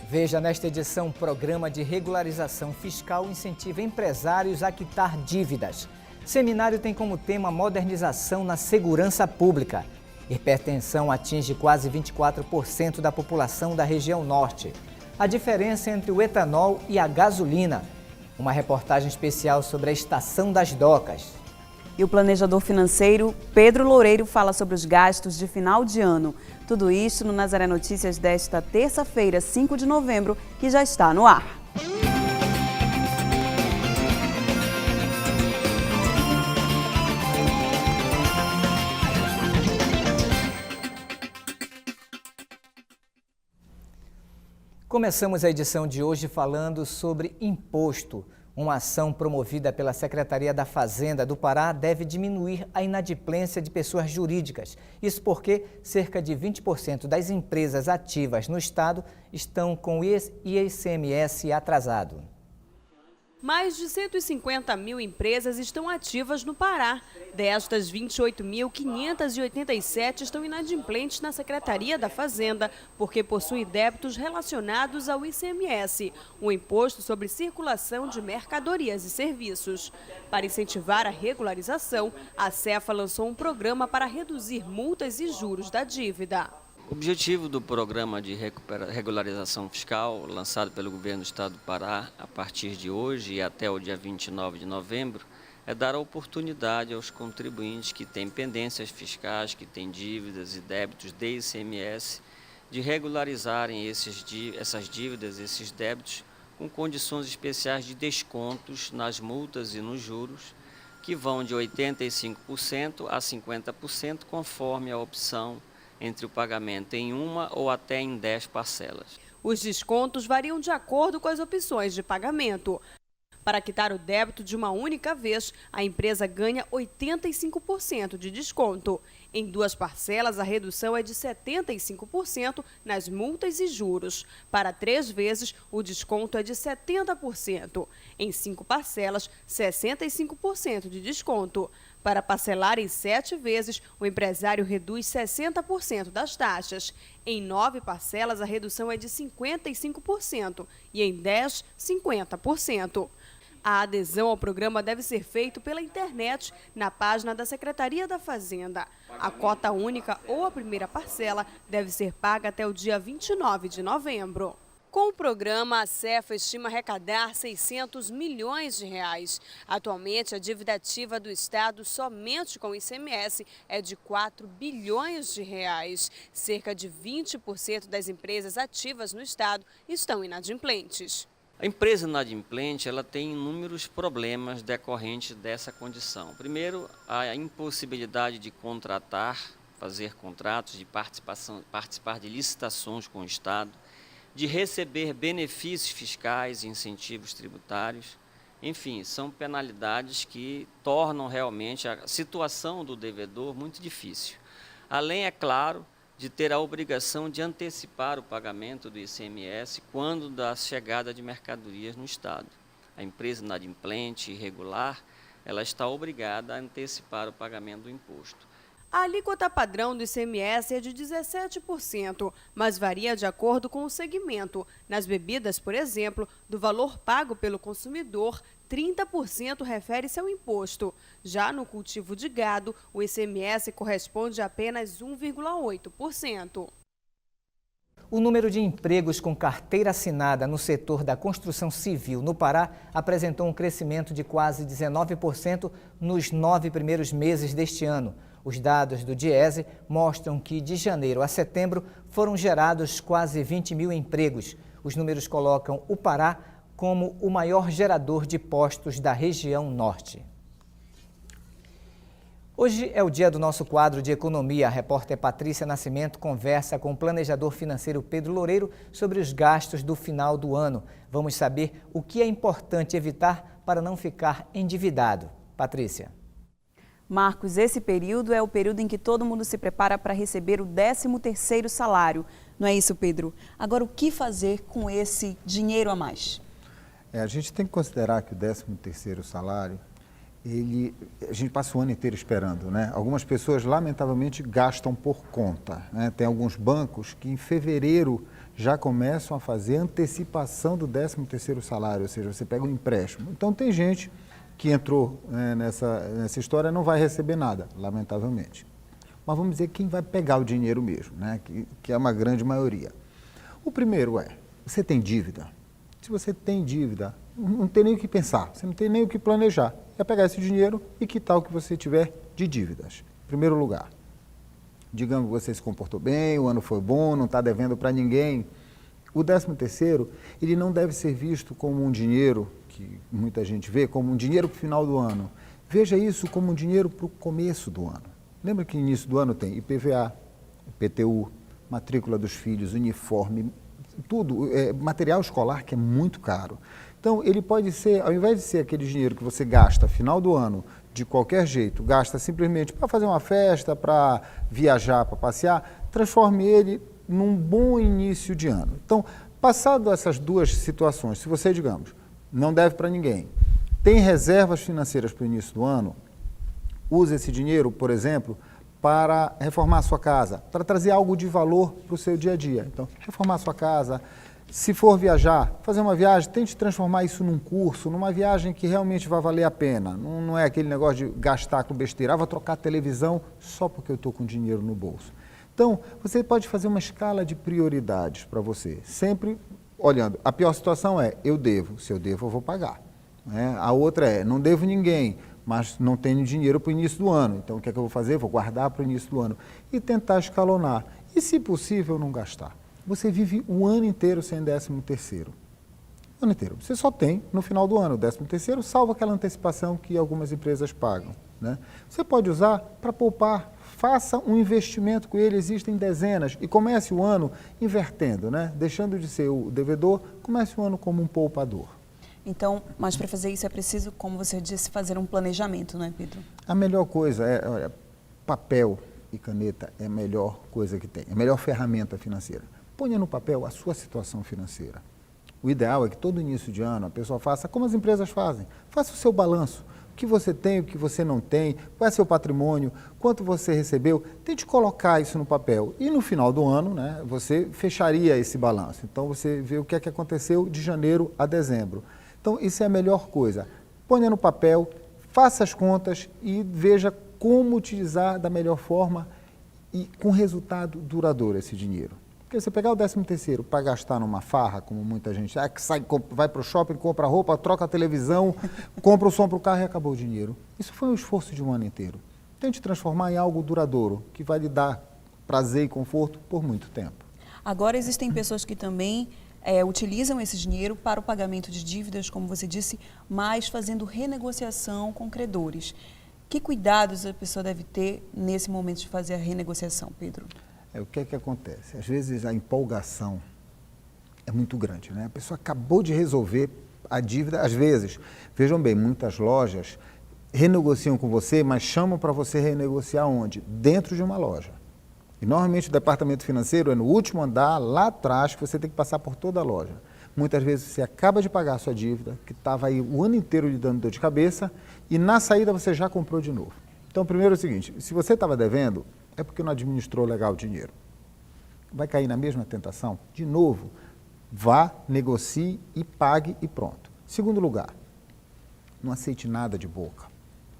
Veja nesta edição, Programa de Regularização Fiscal incentiva empresários a quitar dívidas. Seminário tem como tema modernização na segurança pública. Hipertensão atinge quase 24% da população da região norte. A diferença entre o etanol e a gasolina. Uma reportagem especial sobre a Estação das Docas. E o planejador financeiro Pedro Loureiro fala sobre os gastos de final de ano. Tudo isso no Nazaré Notícias desta terça-feira, 5 de novembro, que já está no ar. Começamos a edição de hoje falando sobre imposto. Uma ação promovida pela Secretaria da Fazenda do Pará deve diminuir a inadimplência de pessoas jurídicas. Isso porque cerca de 20% das empresas ativas no estado estão com o ICMS atrasado. Mais de 150 mil empresas estão ativas no Pará. Destas, 28.587 estão inadimplentes na Secretaria da Fazenda, porque possuem débitos relacionados ao ICMS, o Imposto sobre Circulação de Mercadorias e Serviços. Para incentivar a regularização, a Cefa lançou um programa para reduzir multas e juros da dívida. O objetivo do programa de regularização fiscal, lançado pelo governo do estado do Pará, a partir de hoje e até o dia 29 de novembro, é dar a oportunidade aos contribuintes que têm pendências fiscais, que têm dívidas e débitos de ICMS, de regularizarem essas dívidas, esses débitos, com condições especiais de descontos nas multas e nos juros, que vão de 85% a 50%, conforme a opção entre o pagamento em uma ou até em 10 parcelas. Os descontos variam de acordo com as opções de pagamento. Para quitar o débito de uma única vez, a empresa ganha 85% de desconto. Em 2 parcelas, a redução é de 75% nas multas e juros. Para 3 vezes, o desconto é de 70%. Em 5 parcelas, 65% de desconto. Para parcelar em 7 vezes, o empresário reduz 60% das taxas. Em 9 parcelas, a redução é de 55% e em 10, 50%. A adesão ao programa deve ser feita pela internet, na página da Secretaria da Fazenda. A cota única ou a primeira parcela deve ser paga até o dia 29 de novembro. Com o programa, a Cefa estima arrecadar R$600 milhões. Atualmente, a dívida ativa do estado somente com o ICMS é de R$4 bilhões. Cerca de 20% das empresas ativas no estado estão inadimplentes. A empresa inadimplente ela tem inúmeros problemas decorrentes dessa condição. Primeiro, a impossibilidade de contratar, fazer contratos, de participar de licitações com o estado, de receber benefícios fiscais e incentivos tributários. Enfim, são penalidades que tornam realmente a situação do devedor muito difícil. Além, é claro, de ter a obrigação de antecipar o pagamento do ICMS quando da chegada de mercadorias no estado. A empresa inadimplente, irregular, ela está obrigada a antecipar o pagamento do imposto. A alíquota padrão do ICMS é de 17%, mas varia de acordo com o segmento. Nas bebidas, por exemplo, do valor pago pelo consumidor, 30% refere-se ao imposto. Já no cultivo de gado, o ICMS corresponde a apenas 1,8%. O número de empregos com carteira assinada no setor da construção civil no Pará apresentou um crescimento de quase 19% nos 9 primeiros meses deste ano. Os dados do Diese mostram que de janeiro a setembro foram gerados quase 20 mil empregos. Os números colocam o Pará como o maior gerador de postos da região norte. Hoje é o dia do nosso quadro de economia. A repórter Patrícia Nascimento conversa com o planejador financeiro Pedro Loureiro sobre os gastos do final do ano. Vamos saber o que é importante evitar para não ficar endividado. Patrícia. Marcos, esse período é o período em que todo mundo se prepara para receber o 13º salário. Não é isso, Pedro? Agora, o que fazer com esse dinheiro a mais? A gente tem que considerar que o 13º salário, a gente passa o ano inteiro esperando, né? Algumas pessoas, lamentavelmente, gastam por conta, né? Tem alguns bancos que em fevereiro já começam a fazer antecipação do 13º salário, ou seja, você pega um empréstimo. Então, tem gente que entrou, né, nessa história não vai receber nada, lamentavelmente. Mas vamos dizer quem vai pegar o dinheiro mesmo, né? Que é uma grande maioria. O primeiro é, você tem dívida? Se você tem dívida, não tem nem o que pensar, você não tem nem o que planejar. É pegar esse dinheiro e quitar o que você tiver de dívidas. Em primeiro lugar, digamos que você se comportou bem, o ano foi bom, não está devendo para ninguém. O 13º, ele não deve ser visto como um dinheiro, que muita gente vê, como um dinheiro para o final do ano. Veja isso como um dinheiro para o começo do ano. Lembra que no início do ano tem IPVA, IPTU, matrícula dos filhos, uniforme, tudo, material escolar que é muito caro. Então, ele pode ser, ao invés de ser aquele dinheiro que você gasta final do ano, de qualquer jeito, gasta simplesmente para fazer uma festa, para viajar, para passear, transforme ele num bom início de ano. Então, passado essas duas situações, se você, digamos, não deve para ninguém, tem reservas financeiras para o início do ano, use esse dinheiro, por exemplo, para reformar a sua casa, para trazer algo de valor para o seu dia a dia. Então, reformar a sua casa. Se for viajar, fazer uma viagem, tente transformar isso num curso, numa viagem que realmente vai valer a pena. Não é aquele negócio de gastar com besteira, vou trocar a televisão só porque eu estou com dinheiro no bolso. Então, você pode fazer uma escala de prioridades para você, sempre olhando. A pior situação é, eu devo, se eu devo eu vou pagar. Né? A outra é, não devo ninguém, mas não tenho dinheiro para o início do ano. Então, o que é que eu vou fazer? Vou guardar para o início do ano. E tentar escalonar. E, se possível, não gastar. Você vive o ano inteiro sem 13º. O ano inteiro. Você só tem, no final do ano, o 13º, salvo aquela antecipação que algumas empresas pagam. Né? Você pode usar para poupar. Faça um investimento com ele, existem dezenas. E comece o ano invertendo, né? Deixando de ser o devedor, comece o ano como um poupador. Então, mas para fazer isso é preciso, como você disse, fazer um planejamento, não é, Pedro? A melhor coisa é, olha, papel e caneta é a melhor coisa que tem, é a melhor ferramenta financeira. Ponha no papel a sua situação financeira. O ideal é que todo início de ano a pessoa faça como as empresas fazem. Faça o seu balanço. O que você tem, o que você não tem, qual é seu patrimônio, quanto você recebeu. Tente colocar isso no papel. E no final do ano, né, você fecharia esse balanço. Então, você vê o que é que aconteceu de janeiro a dezembro. Então, isso é a melhor coisa. Ponha no papel, faça as contas e veja como utilizar da melhor forma e com resultado duradouro esse dinheiro. Porque você pegar o 13º para gastar numa farra, como muita gente, que sai, vai para o shopping, compra roupa, troca a televisão, compra o som para o carro e acabou o dinheiro. Isso foi um esforço de um ano inteiro. Tente transformar em algo duradouro, que vai lhe dar prazer e conforto por muito tempo. Agora existem pessoas que também utilizam esse dinheiro para o pagamento de dívidas, como você disse, mas fazendo renegociação com credores. Que cuidados a pessoa deve ter nesse momento de fazer a renegociação, Pedro? O que é que acontece? Às vezes a empolgação é muito grande, né? A pessoa acabou de resolver a dívida, às vezes, vejam bem, muitas lojas renegociam com você, mas chamam para você renegociar onde? Dentro de uma loja. E normalmente o departamento financeiro é no último andar, lá atrás, que você tem que passar por toda a loja. Muitas vezes você acaba de pagar a sua dívida, que estava aí o ano inteiro lhe dando dor de cabeça, e na saída você já comprou de novo. Então, primeiro é o seguinte, se você estava devendo, é porque não administrou legal o dinheiro. Vai cair na mesma tentação? De novo, vá, negocie e pague e pronto. Segundo lugar, não aceite nada de boca.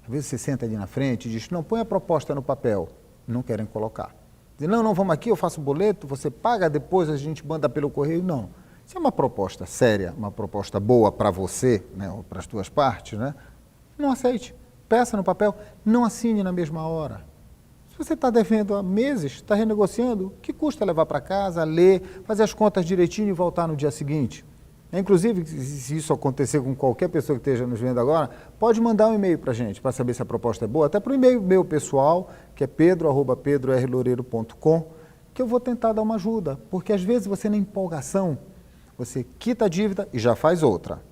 Às vezes você senta ali na frente e diz, não, põe a proposta no papel. Não querem colocar. Dizem, não, vamos aqui, eu faço o boleto, você paga, depois a gente manda pelo correio. Não. Se é uma proposta séria, uma proposta boa para você, né, ou para as duas partes, né, não aceite. Peça no papel, não assine na mesma hora. Se você está devendo há meses, está renegociando, que custa levar para casa, ler, fazer as contas direitinho e voltar no dia seguinte? Inclusive, se isso acontecer com qualquer pessoa que esteja nos vendo agora, pode mandar um e-mail para a gente, para saber se a proposta é boa, até para o e-mail meu pessoal, que é pedro@pedrorloureiro.com, que eu vou tentar dar uma ajuda, porque às vezes você na empolgação, você quita a dívida e já faz outra.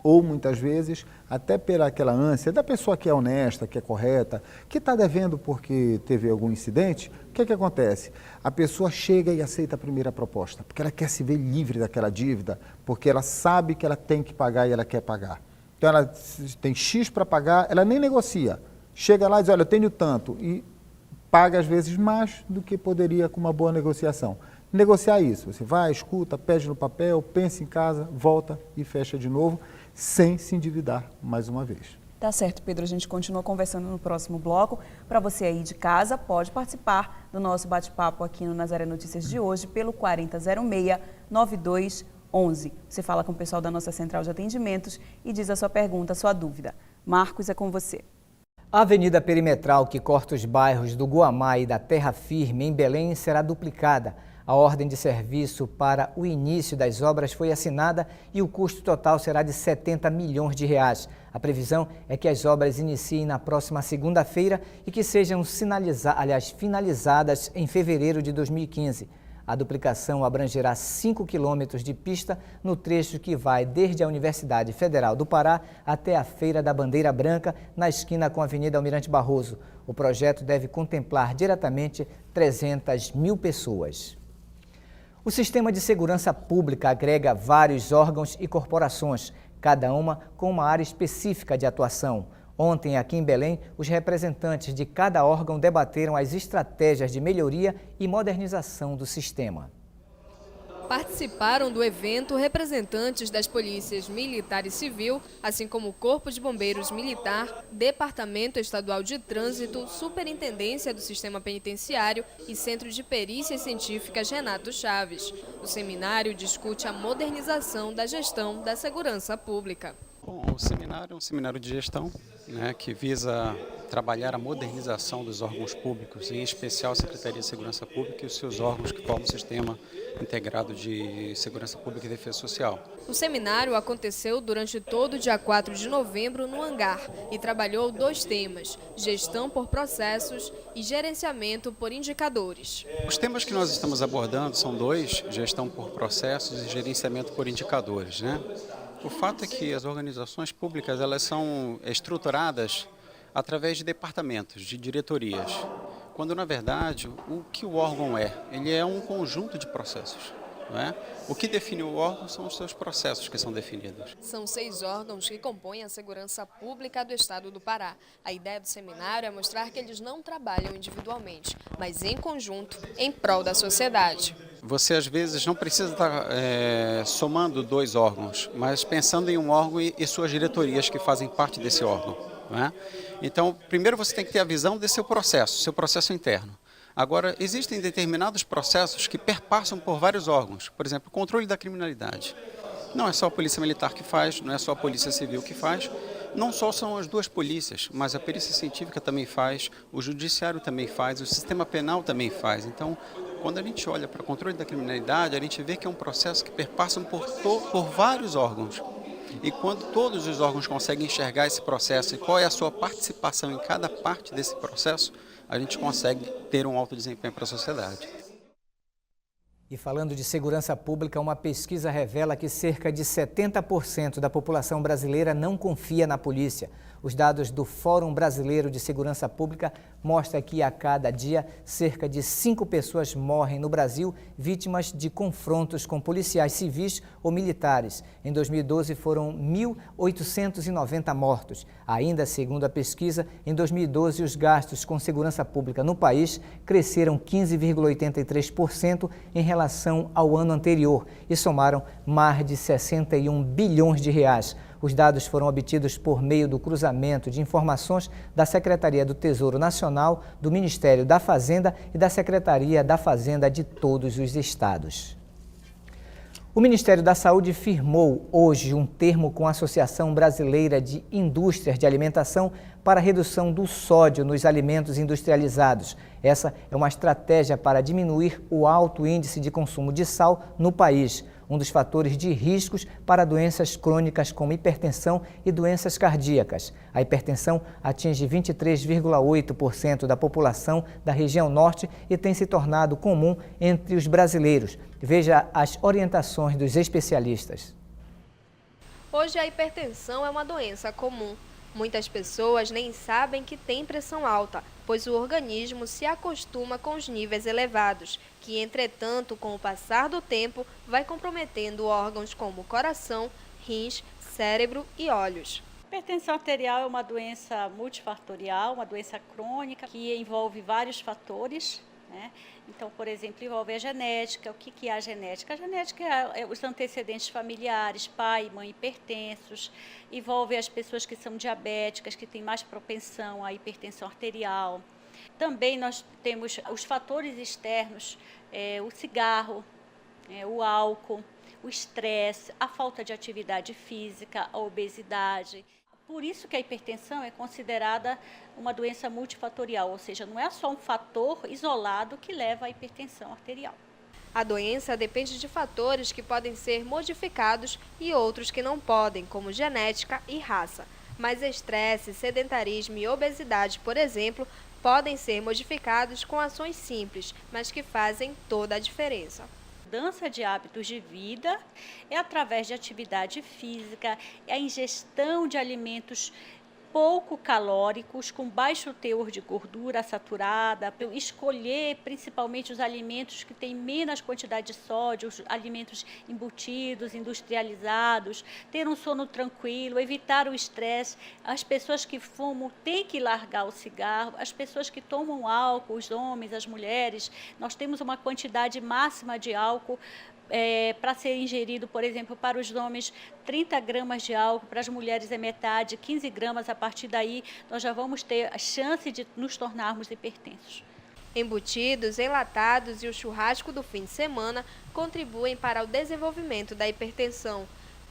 Ou, muitas vezes, até pela aquela ânsia da pessoa que é honesta, que é correta, que está devendo porque teve algum incidente, o que é que acontece? A pessoa chega e aceita a primeira proposta, porque ela quer se ver livre daquela dívida, porque ela sabe que ela tem que pagar e ela quer pagar. Então ela tem X para pagar, ela nem negocia. Chega lá e diz, olha, eu tenho tanto, e paga às vezes mais do que poderia com uma boa negociação. Negociar isso, você vai, escuta, pede no papel, pensa em casa, volta e fecha de novo, sem se endividar mais uma vez. Tá certo, Pedro. A gente continua conversando no próximo bloco. Para você aí de casa, pode participar do nosso bate-papo aqui no Nazaré Notícias de hoje pelo 4006-9211. Você fala com o pessoal da nossa central de atendimentos e diz a sua pergunta, a sua dúvida. Marcos, é com você. A avenida perimetral que corta os bairros do Guamá e da Terra Firme, em Belém, será duplicada. A ordem de serviço para o início das obras foi assinada e o custo total será de 70 milhões de reais. A previsão é que as obras iniciem na próxima segunda-feira e que sejam finalizadas em fevereiro de 2015. A duplicação abrangerá 5 quilômetros de pista no trecho que vai desde a Universidade Federal do Pará até a Feira da Bandeira Branca, na esquina com a Avenida Almirante Barroso. O projeto deve contemplar diretamente 300 mil pessoas. O Sistema de Segurança Pública agrega vários órgãos e corporações, cada uma com uma área específica de atuação. Ontem, aqui em Belém, os representantes de cada órgão debateram as estratégias de melhoria e modernização do sistema. Participaram do evento representantes das polícias militar e civil, assim como o Corpo de Bombeiros Militar, Departamento Estadual de Trânsito, Superintendência do Sistema Penitenciário e Centro de Perícias Científicas Renato Chaves. O seminário discute a modernização da gestão da segurança pública. Bom, o seminário é um seminário de gestão, que visa trabalhar a modernização dos órgãos públicos, em especial a Secretaria de Segurança Pública e os seus órgãos que formam o Sistema Integrado de Segurança Pública e Defesa Social. O seminário aconteceu durante todo o dia 4 de novembro no Hangar e trabalhou 2 temas: gestão por processos e gerenciamento por indicadores. Os temas que nós estamos abordando são 2, gestão por processos e gerenciamento por indicadores, O fato é que as organizações públicas elas são estruturadas através de departamentos, de diretorias, quando na verdade o que o órgão é? Ele é um conjunto de processos. O que define o órgão são os seus processos que são definidos. São 6 órgãos que compõem a segurança pública do estado do Pará. A ideia do seminário é mostrar que eles não trabalham individualmente, mas em conjunto, em prol da sociedade. Você às vezes não precisa estar somando 2 órgãos, mas pensando em um órgão e suas diretorias que fazem parte desse órgão. Então, primeiro você tem que ter a visão desse seu processo interno. Agora, existem determinados processos que perpassam por vários órgãos. Por exemplo, o controle da criminalidade. Não é só a Polícia Militar que faz, não é só a Polícia Civil que faz. Não só são as 2 polícias, mas a Perícia Científica também faz, o Judiciário também faz, o Sistema Penal também faz. Então, quando a gente olha para o controle da criminalidade, a gente vê que é um processo que perpassa por vários órgãos. E quando todos os órgãos conseguem enxergar esse processo e qual é a sua participação em cada parte desse processo, a gente consegue ter um alto desempenho para a sociedade. E falando de segurança pública, uma pesquisa revela que cerca de 70% da população brasileira não confia na polícia. Os dados do Fórum Brasileiro de Segurança Pública mostram que a cada dia cerca de 5 pessoas morrem no Brasil vítimas de confrontos com policiais civis ou militares. Em 2012 foram 1.890 mortos. Ainda segundo a pesquisa, em 2012 os gastos com segurança pública no país cresceram 15,83% em relação ao ano anterior e somaram mais de 61 bilhões de reais. Os dados foram obtidos por meio do cruzamento de informações da Secretaria do Tesouro Nacional, do Ministério da Fazenda e da Secretaria da Fazenda de todos os estados. O Ministério da Saúde firmou hoje um termo com a Associação Brasileira de Indústrias de Alimentação para a redução do sódio nos alimentos industrializados. Essa é uma estratégia para diminuir o alto índice de consumo de sal no país, um dos fatores de riscos para doenças crônicas como hipertensão e doenças cardíacas. A hipertensão atinge 23,8% da população da região norte e tem se tornado comum entre os brasileiros. Veja as orientações dos especialistas. Hoje a hipertensão é uma doença comum. Muitas pessoas nem sabem que têm pressão alta, pois o organismo se acostuma com os níveis elevados, que, entretanto, com o passar do tempo, vai comprometendo órgãos como coração, rins, cérebro e olhos. Hipertensão arterial é uma doença multifatorial, uma doença crônica que envolve vários fatores, né? Então, por exemplo, envolve a genética. O que é a genética? A genética é os antecedentes familiares, pai e mãe hipertensos, envolve as pessoas que são diabéticas, que têm mais propensão à hipertensão arterial. Também nós temos os fatores externos, o cigarro, o álcool, o estresse, a falta de atividade física, a obesidade. Por isso que a hipertensão é considerada uma doença multifatorial, ou seja, não é só um fator isolado que leva à hipertensão arterial. A doença depende de fatores que podem ser modificados e outros que não podem, como genética e raça. Mas estresse, sedentarismo e obesidade, por exemplo, podem ser modificados com ações simples, mas que fazem toda a diferença. Mudança de hábitos de vida é através de atividade física, é a ingestão de alimentos pouco calóricos, com baixo teor de gordura saturada, escolher principalmente os alimentos que têm menos quantidade de sódio, os alimentos embutidos, industrializados, ter um sono tranquilo, evitar o estresse. As pessoas que fumam têm que largar o cigarro, as pessoas que tomam álcool, os homens, as mulheres, nós temos uma quantidade máxima de álcool para ser ingerido, por exemplo, para os homens 30 gramas de álcool, para as mulheres é metade, 15 gramas, a partir daí nós já vamos ter a chance de nos tornarmos hipertensos. Embutidos, enlatados e o churrasco do fim de semana contribuem para o desenvolvimento da hipertensão.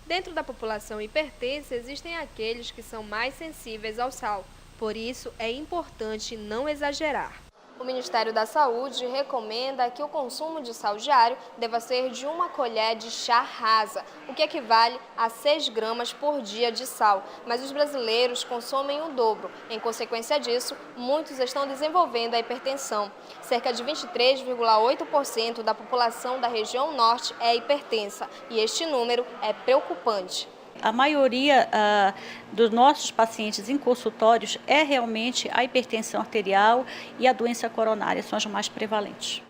Dentro da população hipertensa existem aqueles que são mais sensíveis ao sal, por isso é importante não exagerar. O Ministério da Saúde recomenda que o consumo de sal diário deva ser de 1 colher de chá rasa, o que equivale a 6 gramas por dia de sal. Mas os brasileiros consomem o dobro. Em consequência disso, muitos estão desenvolvendo a hipertensão. Cerca de 23,8% da população da região norte é hipertensa e este número é preocupante. A maioria dos nossos pacientes em consultórios é realmente a hipertensão arterial e a doença coronária, são as mais prevalentes.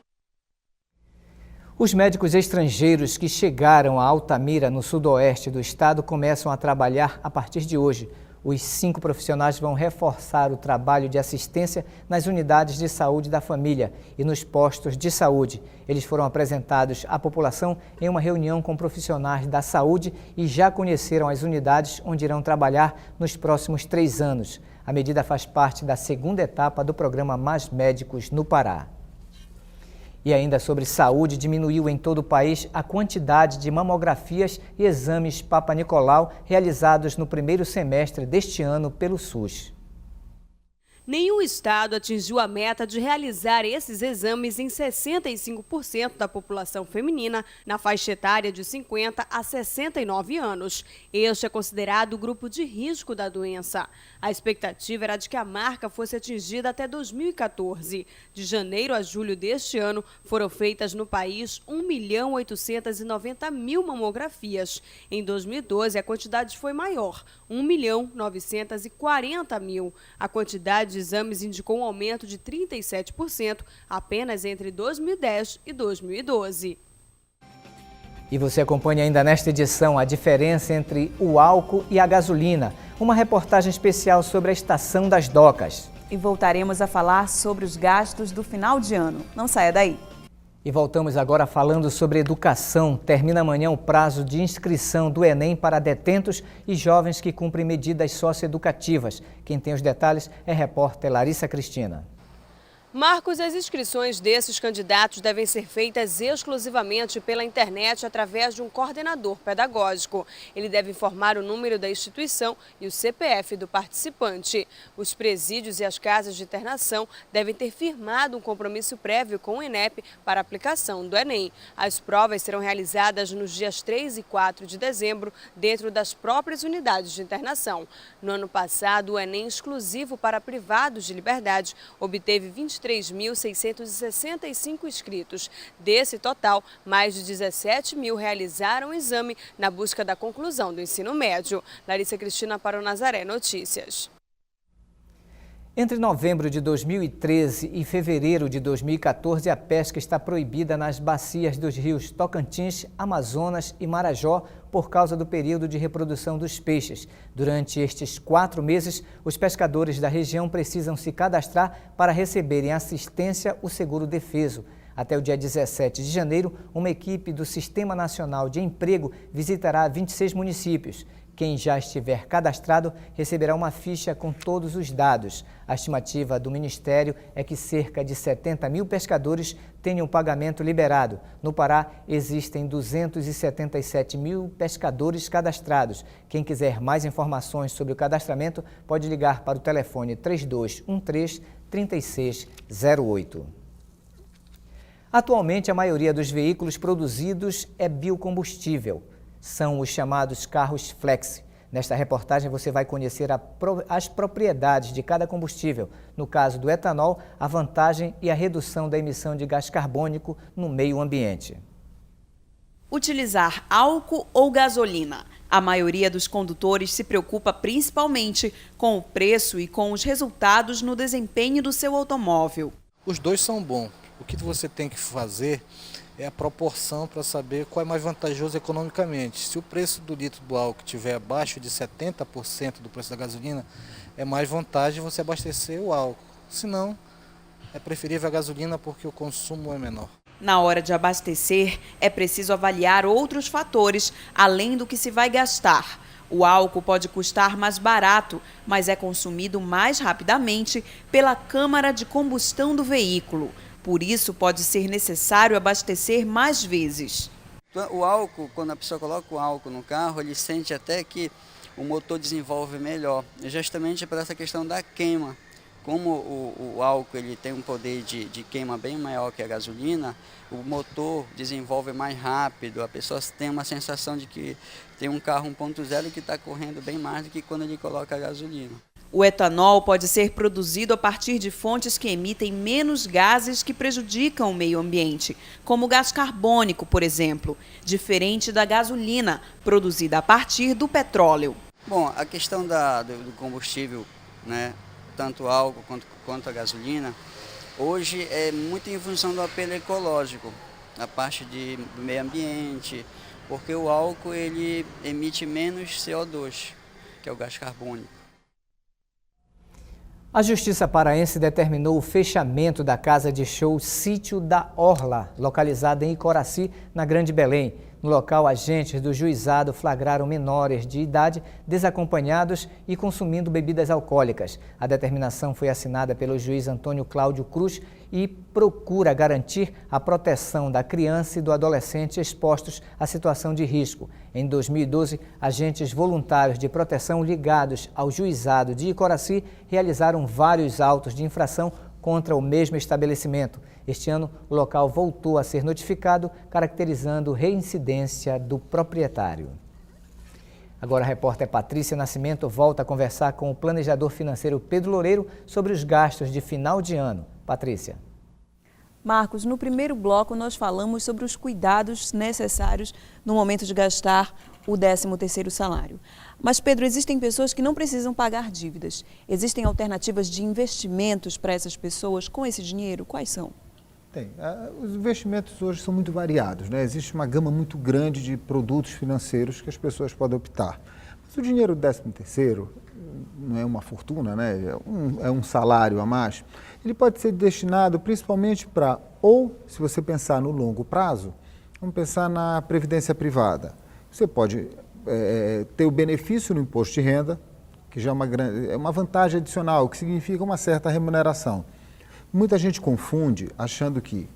Os médicos estrangeiros que chegaram a Altamira, no sudoeste do estado, começam a trabalhar a partir de hoje. Os 5 profissionais vão reforçar o trabalho de assistência nas unidades de saúde da família e nos postos de saúde. Eles foram apresentados à população em uma reunião com profissionais da saúde e já conheceram as unidades onde irão trabalhar nos próximos 3 anos. A medida faz parte da 2ª etapa do programa Mais Médicos no Pará. E ainda sobre saúde, diminuiu em todo o país a quantidade de mamografias e exames Papa Nicolau realizados no primeiro semestre deste ano pelo SUS. Nenhum estado atingiu a meta de realizar esses exames em 65% da população feminina na faixa etária de 50 a 69 anos. Este é considerado o grupo de risco da doença. A expectativa era de que a marca fosse atingida até 2014. De janeiro a julho deste ano, foram feitas no país 1.890.000 mamografias. Em 2012, a quantidade foi maior, 1.940.000. A quantidade de exames indicou um aumento de 37% apenas entre 2010 e 2012. E você acompanha ainda nesta edição a diferença entre o álcool e a gasolina. Uma reportagem especial sobre a estação das docas. E voltaremos a falar sobre os gastos do final de ano. Não saia daí. E voltamos agora falando sobre educação. Termina amanhã o prazo de inscrição do Enem para detentos e jovens que cumprem medidas socioeducativas. Quem tem os detalhes é a repórter Larissa Cristina. Marcos, as inscrições desses candidatos devem ser feitas exclusivamente pela internet através de um coordenador pedagógico. Ele deve informar o número da instituição e o CPF do participante. Os presídios e as casas de internação devem ter firmado um compromisso prévio com o INEP para a aplicação do Enem. As provas serão realizadas nos dias 3 e 4 de dezembro, dentro das próprias unidades de internação. No ano passado, o Enem exclusivo para privados de liberdade obteve 23.665 inscritos. Desse total, mais de 17 mil realizaram o exame na busca da conclusão do ensino médio. Larissa Cristina para o Nazaré Notícias. Entre novembro de 2013 e fevereiro de 2014, a pesca está proibida nas bacias dos rios Tocantins, Amazonas e Marajó por causa do período de reprodução dos peixes. Durante estes 4 meses, os pescadores da região precisam se cadastrar para receberem assistência o seguro defeso. Até o dia 17 de janeiro, uma equipe do Sistema Nacional de Emprego visitará 26 municípios. Quem já estiver cadastrado receberá uma ficha com todos os dados. A estimativa do Ministério é que cerca de 70 mil pescadores tenham pagamento liberado. No Pará, existem 277 mil pescadores cadastrados. Quem quiser mais informações sobre o cadastramento pode ligar para o telefone 3213-3608. Atualmente, a maioria dos veículos produzidos é biocombustível. São os chamados carros flex. Nesta reportagem você vai conhecer as propriedades de cada combustível. No caso do etanol, a vantagem e a redução da emissão de gás carbônico no meio ambiente. Utilizar álcool ou gasolina. A maioria dos condutores se preocupa principalmente com o preço e com os resultados no desempenho do seu automóvel. Os dois são bons. O que você tem que fazer é a proporção para saber qual é mais vantajoso economicamente. Se o preço do litro do álcool estiver abaixo de 70% do preço da gasolina, é mais vantagem você abastecer o álcool. Se não, é preferível a gasolina porque o consumo é menor. Na hora de abastecer, é preciso avaliar outros fatores, além do que se vai gastar. O álcool pode custar mais barato, mas é consumido mais rapidamente pela câmara de combustão do veículo. Por isso, pode ser necessário abastecer mais vezes. O álcool, quando a pessoa coloca o álcool no carro, ele sente até que o motor desenvolve melhor, justamente por essa questão da queima. Como o álcool ele tem um poder de queima bem maior que a gasolina, o motor desenvolve mais rápido, a pessoa tem uma sensação de que tem um carro 1.0 que está correndo bem mais do que quando ele coloca a gasolina. O etanol pode ser produzido a partir de fontes que emitem menos gases que prejudicam o meio ambiente, como o gás carbônico, por exemplo, diferente da gasolina, produzida a partir do petróleo. Bom, a questão do combustível, né, tanto o álcool quanto a gasolina, hoje é muito em função do apelo ecológico, a parte do meio ambiente, porque o álcool ele emite menos CO2, que é o gás carbônico. A Justiça paraense determinou o fechamento da casa de show Sítio da Orla, localizada em Icoraci, na Grande Belém. No local, agentes do juizado flagraram menores de idade desacompanhados e consumindo bebidas alcoólicas. A determinação foi assinada pelo juiz Antônio Cláudio Cruz e procura garantir a proteção da criança e do adolescente expostos à situação de risco. Em 2012, agentes voluntários de proteção ligados ao juizado de Icoraci realizaram vários autos de infração contra o mesmo estabelecimento. Este ano, o local voltou a ser notificado, caracterizando reincidência do proprietário. Agora a repórter Patrícia Nascimento volta a conversar com o planejador financeiro Pedro Loureiro sobre os gastos de final de ano. Patrícia. Marcos, no primeiro bloco nós falamos sobre os cuidados necessários no momento de gastar o 13º salário. Mas, Pedro, existem pessoas que não precisam pagar dívidas. Existem alternativas de investimentos para essas pessoas com esse dinheiro? Quais são? Tem. Os investimentos hoje são muito variados, né? Existe uma gama muito grande de produtos financeiros que as pessoas podem optar. Mas o dinheiro do 13º não é uma fortuna, né? É um salário a mais. Ele pode ser destinado principalmente para, ou se você pensar no longo prazo, vamos pensar na previdência privada. Você pode ter o benefício no imposto de renda, que já é uma vantagem adicional, que significa uma certa remuneração. Muita gente confunde achando que,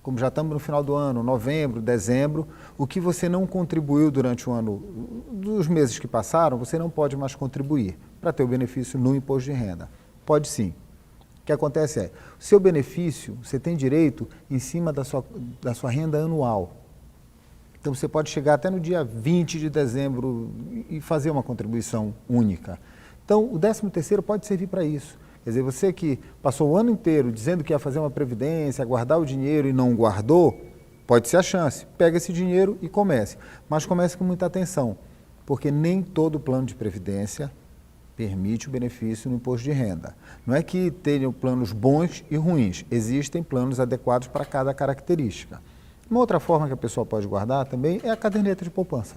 como já estamos no final do ano, novembro, dezembro, o que você não contribuiu durante o ano, dos meses que passaram, você não pode mais contribuir para ter o benefício no imposto de renda. Pode sim. O que acontece é, o seu benefício, você tem direito em cima da sua renda anual. Então, você pode chegar até no dia 20 de dezembro e fazer uma contribuição única. Então, o 13º pode servir para isso. Quer dizer, você que passou o ano inteiro dizendo que ia fazer uma previdência, guardar o dinheiro e não guardou, pode ser a chance. Pega esse dinheiro e comece. Mas comece com muita atenção, porque nem todo plano de previdência permite o benefício no imposto de renda. Não é que tenham planos bons e ruins, existem planos adequados para cada característica. Uma outra forma que a pessoa pode guardar também é a caderneta de poupança.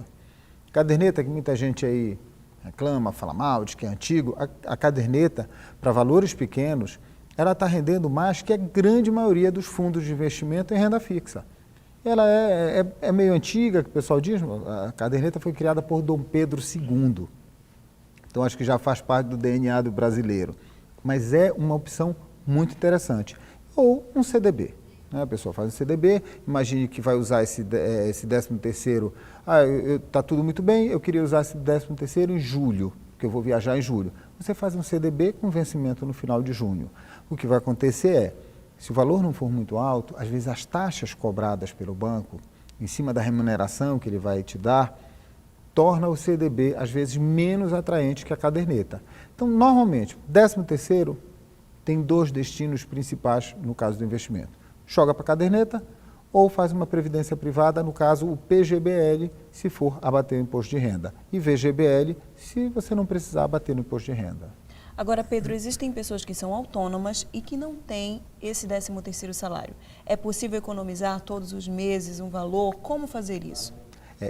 Caderneta que muita gente aí reclama, fala mal, diz que é antigo, a caderneta, para valores pequenos, ela está rendendo mais que a grande maioria dos fundos de investimento em renda fixa. Ela é meio antiga, que o pessoal diz, a caderneta foi criada por Dom Pedro II. Então, acho que já faz parte do DNA do brasileiro. Mas é uma opção muito interessante. Ou um CDB. Né? A pessoa faz um CDB, imagine que vai usar esse 13º. Está tudo muito bem, eu queria usar esse 13º em julho, porque eu vou viajar em julho. Você faz um CDB com vencimento no final de junho. O que vai acontecer é, se o valor não for muito alto, às vezes as taxas cobradas pelo banco, em cima da remuneração que ele vai te dar, torna o CDB, às vezes, menos atraente que a caderneta. Então, normalmente, 13º tem 2 destinos principais no caso do investimento. Joga para a caderneta ou faz uma previdência privada, no caso o PGBL, se for abater o imposto de renda. E VGBL, se você não precisar abater no imposto de renda. Agora, Pedro, existem pessoas que são autônomas e que não têm esse 13º salário. É possível economizar todos os meses um valor? Como fazer isso?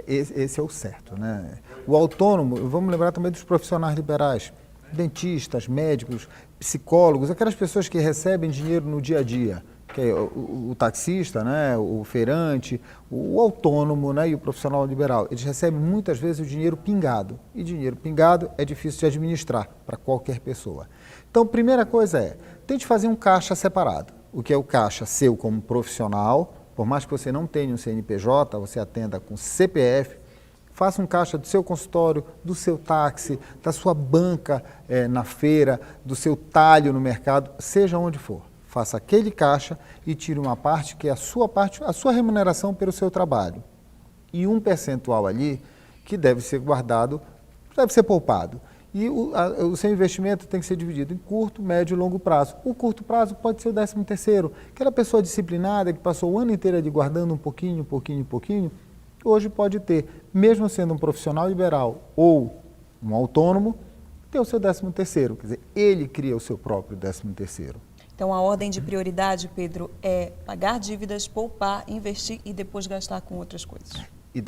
Esse é o certo, né? O autônomo, vamos lembrar também dos profissionais liberais, dentistas, médicos, psicólogos, aquelas pessoas que recebem dinheiro no dia a dia, que é o taxista, né? O feirante, o autônomo, né? E o profissional liberal. Eles recebem muitas vezes o dinheiro pingado. E dinheiro pingado é difícil de administrar para qualquer pessoa. Então, primeira coisa é, tente fazer um caixa separado. O que é o caixa seu como profissional, por mais que você não tenha um CNPJ, você atenda com CPF, faça um caixa do seu consultório, do seu táxi, da sua banca na feira, do seu talho no mercado, seja onde for. Faça aquele caixa e tire uma parte que é a sua remuneração pelo seu trabalho. E um percentual ali que deve ser guardado, deve ser poupado. E o seu investimento tem que ser dividido em curto, médio e longo prazo. O curto prazo pode ser o 13º. Aquela pessoa disciplinada que passou o ano inteiro ali guardando um pouquinho, hoje pode ter, mesmo sendo um profissional liberal ou um autônomo, ter o seu 13º. Quer dizer, ele cria o seu próprio 13º. Então, a ordem de prioridade, Pedro, é pagar dívidas, poupar, investir e depois gastar com outras coisas. E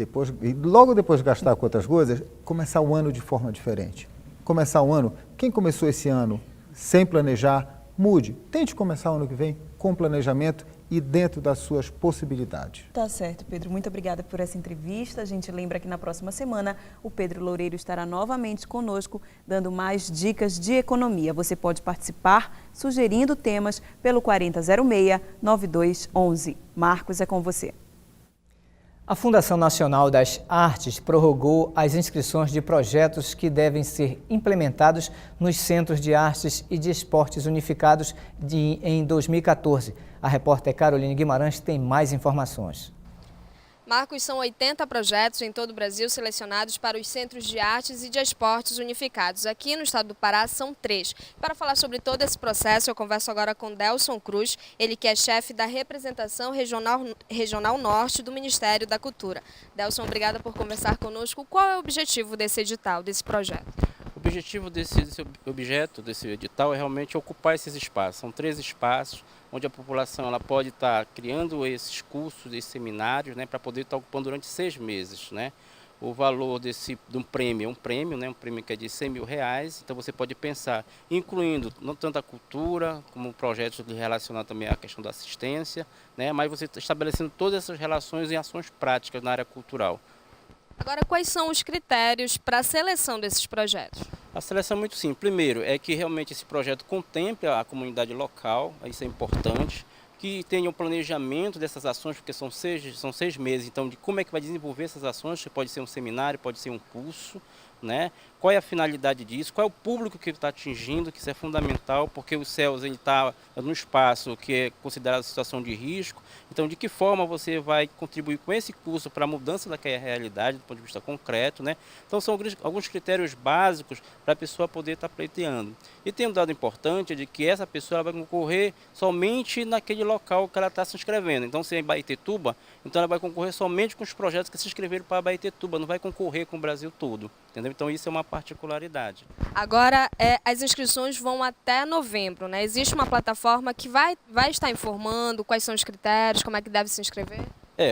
logo depois de gastar com outras coisas, começar o ano de forma diferente. Começar o ano, quem começou esse ano sem planejar, mude. Tente começar o ano que vem com planejamento e dentro das suas possibilidades. Tá certo, Pedro. Muito obrigada por essa entrevista. A gente lembra que na próxima semana o Pedro Loureiro estará novamente conosco, dando mais dicas de economia. Você pode participar sugerindo temas pelo 4006-9211. Marcos, é com você. A Fundação Nacional das Artes prorrogou as inscrições de projetos que devem ser implementados nos Centros de Artes e de Esportes Unificados em 2014. A repórter Caroline Guimarães tem mais informações. Marcos, são 80 projetos em todo o Brasil selecionados para os Centros de Artes e de Esportes Unificados. Aqui no estado do Pará são 3. Para falar sobre todo esse processo, eu converso agora com Delson Cruz, ele que é chefe da representação regional norte do Ministério da Cultura. Delson, obrigada por conversar conosco. Qual é o objetivo desse edital, desse projeto? O objetivo desse edital é realmente ocupar esses espaços. São 3 espaços onde a população ela pode estar criando esses cursos, esses seminários, né, para poder estar ocupando durante 6 meses, né? O valor de um prêmio é um prêmio que é de R$100 mil, então você pode pensar, incluindo não tanto a cultura, como projetos relacionados também à questão da assistência, né, mas você está estabelecendo todas essas relações em ações práticas na área cultural. Agora, quais são os critérios para a seleção desses projetos? A seleção é muito simples. Primeiro, é que realmente esse projeto contemple a comunidade local, isso é importante, que tenha um planejamento dessas ações, porque são seis meses, então, de como é que vai desenvolver essas ações, que pode ser um seminário, pode ser um curso, né? Qual é a finalidade disso, qual é o público que ele está atingindo, que isso é fundamental, porque o CELS está num espaço que é considerado situação de risco, então de que forma você vai contribuir com esse curso para a mudança daquela realidade, do ponto de vista concreto, né? Então são alguns critérios básicos para a pessoa poder estar pleiteando. E tem um dado importante de que essa pessoa vai concorrer somente naquele local que ela está se inscrevendo. Então, se é em Abaetetuba, então ela vai concorrer somente com os projetos que se inscreveram para Abaetetuba, não vai concorrer com o Brasil todo, entendeu? Então, isso é uma particularidade. Agora, as inscrições vão até novembro, né? Existe uma plataforma que vai estar informando quais são os critérios, como é que deve se inscrever?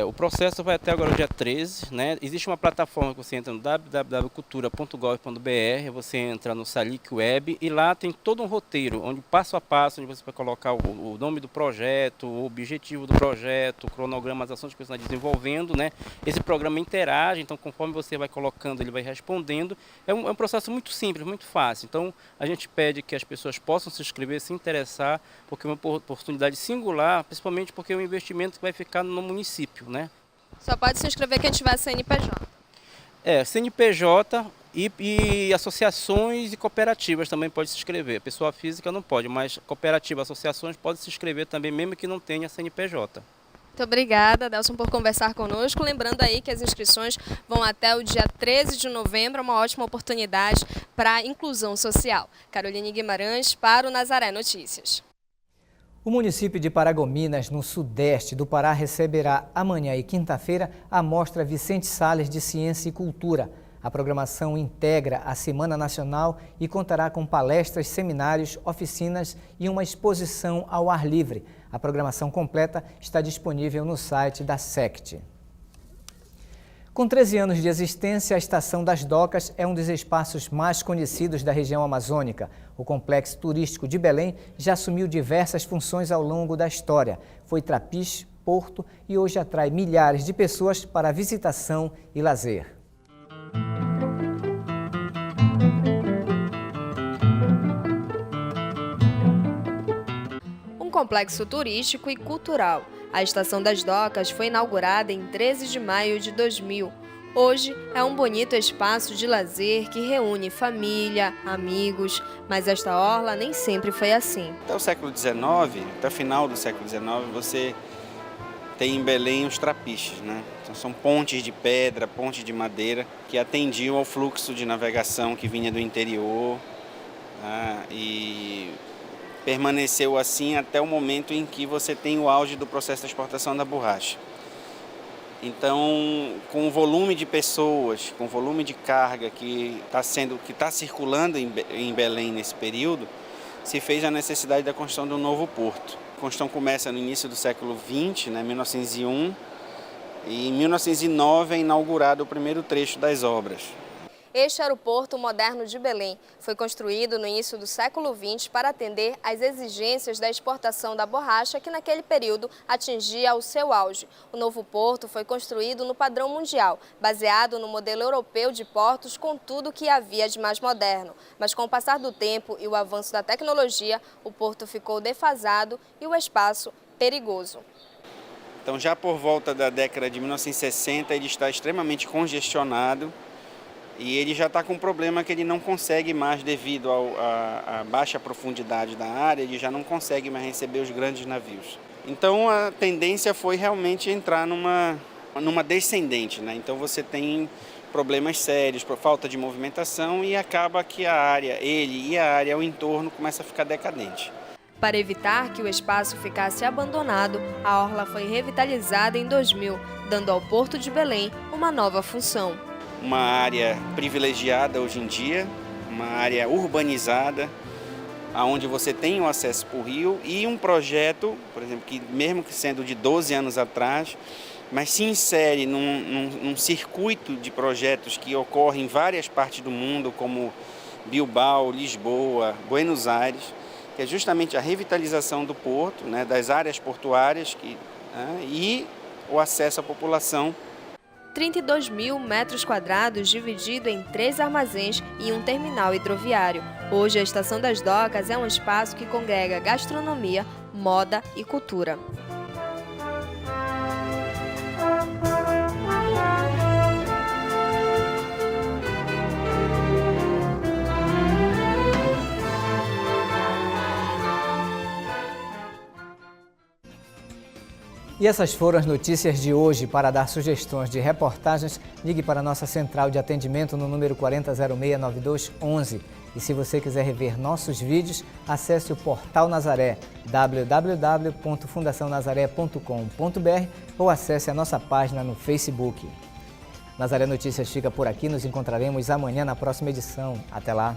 O processo vai até agora o dia 13, né? Existe uma plataforma que você entra no www.cultura.gov.br, você entra no Salic Web e lá tem todo um roteiro, onde passo a passo, onde você vai colocar o nome do projeto, o objetivo do projeto, o cronograma, as ações que você está desenvolvendo, né? Esse programa interage, então conforme você vai colocando, ele vai respondendo. É um processo muito simples, muito fácil. Então a gente pede que as pessoas possam se inscrever, se interessar, porque é uma oportunidade singular, principalmente porque é um investimento que vai ficar no município. Né? Só pode se inscrever quem tiver CNPJ. CNPJ e associações e cooperativas também pode se inscrever. Pessoa física não pode, mas cooperativa, associações podem se inscrever também, mesmo que não tenha CNPJ. Muito obrigada, Delson, por conversar conosco. Lembrando aí que as inscrições vão até o dia 13 de novembro, uma ótima oportunidade para a inclusão social. Caroline Guimarães para o Nazaré Notícias. O município de Paragominas, no sudeste do Pará, receberá amanhã e quinta-feira a Mostra Vicente Salles de Ciência e Cultura. A programação integra a Semana Nacional e contará com palestras, seminários, oficinas e uma exposição ao ar livre. A programação completa está disponível no site da SECT. Com 13 anos de existência, a Estação das Docas é um dos espaços mais conhecidos da região amazônica. O complexo turístico de Belém já assumiu diversas funções ao longo da história. Foi trapiche, porto e hoje atrai milhares de pessoas para visitação e lazer. Um complexo turístico e cultural. A Estação das Docas foi inaugurada em 13 de maio de 2000. Hoje é um bonito espaço de lazer que reúne família, amigos, mas esta orla nem sempre foi assim. Até o século XIX, até o final do século XIX, você tem em Belém os trapiches, né? Então, são pontes de pedra, pontes de madeira que atendiam ao fluxo de navegação que vinha do interior, né? E permaneceu assim até o momento em que você tem o auge do processo de exportação da borracha. Então, com o volume de pessoas, com o volume de carga que está circulando em Belém nesse período, se fez a necessidade da construção de um novo porto. A construção começa no início do século XX, né, 1901, e em 1909 é inaugurado o primeiro trecho das obras. Este era o Porto Moderno de Belém. Foi construído no início do século XX para atender às exigências da exportação da borracha, que naquele período atingia o seu auge. O novo porto foi construído no padrão mundial, baseado no modelo europeu de portos, com tudo que havia de mais moderno. Mas com o passar do tempo e o avanço da tecnologia, o porto ficou defasado e o espaço perigoso. Então, já por volta da década de 1960, ele está extremamente congestionado. E ele já está com um problema que ele não consegue mais, devido à baixa profundidade da área, ele já não consegue mais receber os grandes navios. Então a tendência foi realmente entrar numa descendente, né? Então você tem problemas sérios por falta de movimentação e acaba que a área, ele e a área ao entorno começa a ficar decadente. Para evitar que o espaço ficasse abandonado, a orla foi revitalizada em 2000, dando ao Porto de Belém uma nova função. Uma área privilegiada hoje em dia, uma área urbanizada, onde você tem o acesso para o rio e um projeto, por exemplo, que mesmo que sendo de 12 anos atrás, mas se insere num circuito de projetos que ocorrem em várias partes do mundo, como Bilbao, Lisboa, Buenos Aires, que é justamente a revitalização do porto, né, das áreas portuárias e o acesso à população. 32 mil metros quadrados dividido em 3 armazéns e um terminal hidroviário. Hoje, a Estação das Docas é um espaço que congrega gastronomia, moda e cultura. E essas foram as notícias de hoje. Para dar sugestões de reportagens, ligue para a nossa central de atendimento no número 4006-9211. E se você quiser rever nossos vídeos, acesse o Portal Nazaré, www.fundacionazaré.com.br ou acesse a nossa página no Facebook. Nazaré Notícias fica por aqui, nos encontraremos amanhã na próxima edição. Até lá!